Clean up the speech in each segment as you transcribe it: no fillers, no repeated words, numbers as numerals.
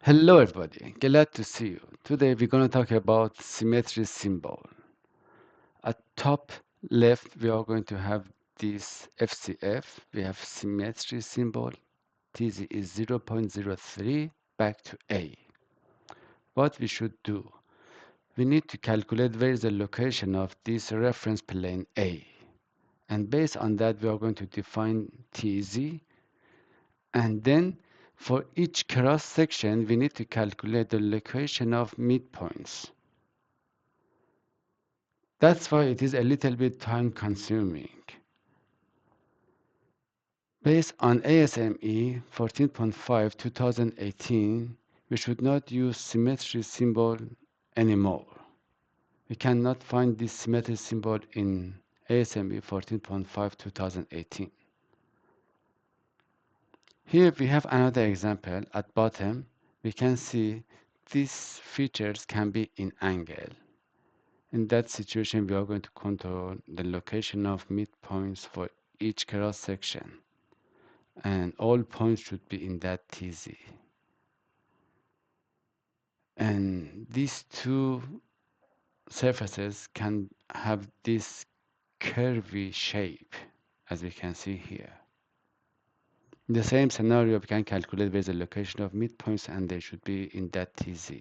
Hello everybody, glad to see you. Today we're going to talk about symmetry symbol. At top left we are going to have this FCF. We have symmetry symbol. TZ is 0.03 back to A. What we should do? We need to calculate where is the location of this reference plane A. And based on that we are going to define TZ, and then for each cross section we need to calculate the location of midpoints. That's why it is a little bit time consuming. Based on ASME 14.5 2018, we should not use symmetry symbol anymore. We cannot find this symmetry symbol in ASME 14.5 2018. Here we have another example. At bottom, we can see these features can be in angle. In that situation, we are going to control the location of midpoints for each cross section, and all points should be in that TZ. And these two surfaces can have this curvy shape, as we can see here. In the same scenario, we can calculate where the location of midpoints, and they should be in that TZ.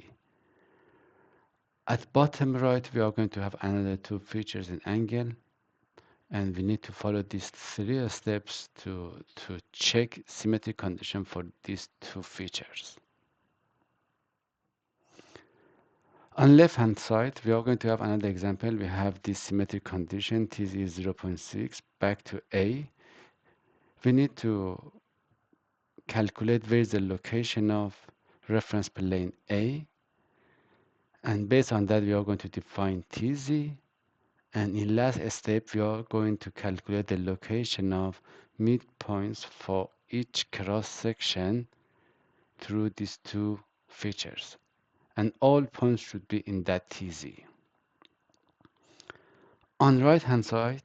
At bottom right, we are going to have another two features in angle, and we need to follow these three steps to check symmetry condition for these two features. On left hand side, we are going to have another example. We have this symmetry condition, TZ is 0.6 back to A. We need to calculate where is the location of reference plane A, and based on that we are going to define TZ, and in last step we are going to calculate the location of midpoints for each cross section through these two features, and all points should be in that TZ. On right hand side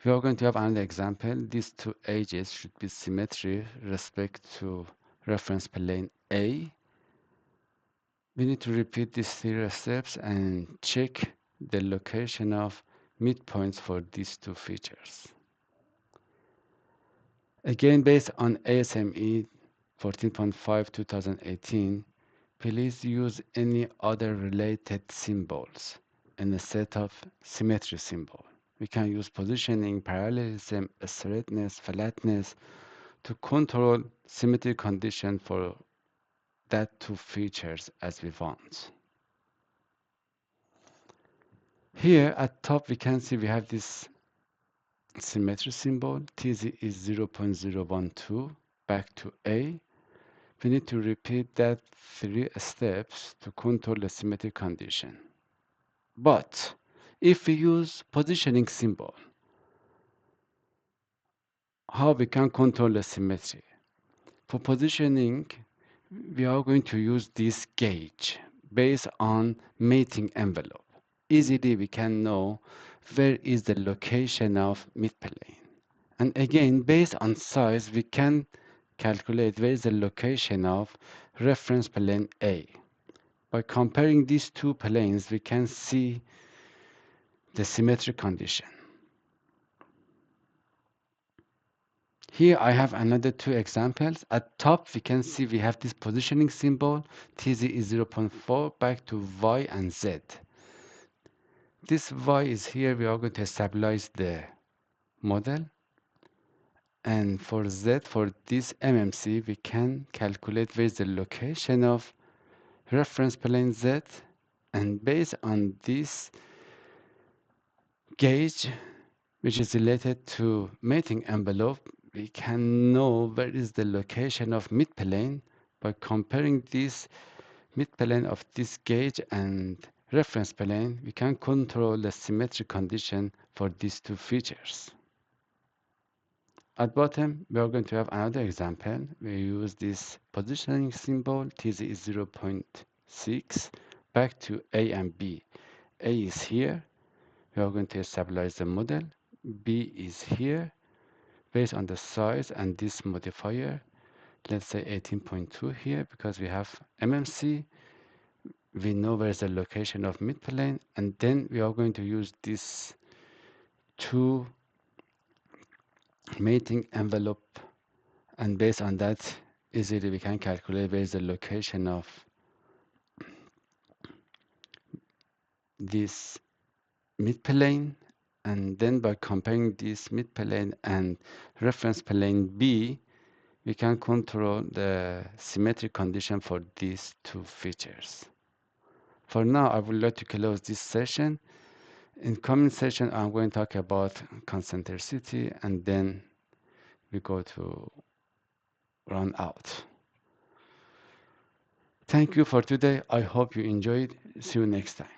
we are going to have another example. These two edges should be symmetry respect to reference plane A. We need to repeat these three steps and check the location of midpoints for these two features. Again, based on ASME 14.5 2018, please use any other related symbols in a set of symmetry symbol. We can use positioning, parallelism, straightness, flatness to control symmetry condition for that two features as we want. Here at top we can see we have this symmetry symbol. TZ is 0.012 back to A. We need to repeat that three steps to control the symmetry condition. But if we use positioning symbol, how we can control the symmetry? For positioning, we are going to use this gauge based on mating envelope. Easily we can know where is the location of midplane. And again, based on size, we can calculate where is the location of reference plane A. By comparing these two planes, we can see the symmetry condition. Here I have another two examples. At top, we can see we have this positioning symbol. TZ is 0.4 back to Y and Z. This Y is here. We are going to stabilize the model. And for Z, for this MMC, we can calculate where is the location of reference plane Z. And based on this gauge, which is related to mating envelope, we can know where is the location of midplane by comparing this midplane of this gauge and reference plane. We can control the symmetry condition for these two features. At bottom, we are going to have another example. We use this positioning symbol. TZ is 0.6 back to A and B. A is here. We are going to stabilize the model. B is here. Based on the size and this modifier, let's say 18.2 here, because we have MMC. We know where's the location of midplane, and then we are going to use this two mating envelope, and based on that, easily we can calculate where's the location of this midplane, and then by comparing this midplane and reference plane B, we can control the symmetric condition for these two features. For now, I would like to close this session. In coming session, I'm going to talk about concentricity, and then we go to run out. Thank you for today. I hope you enjoyed. See you next time.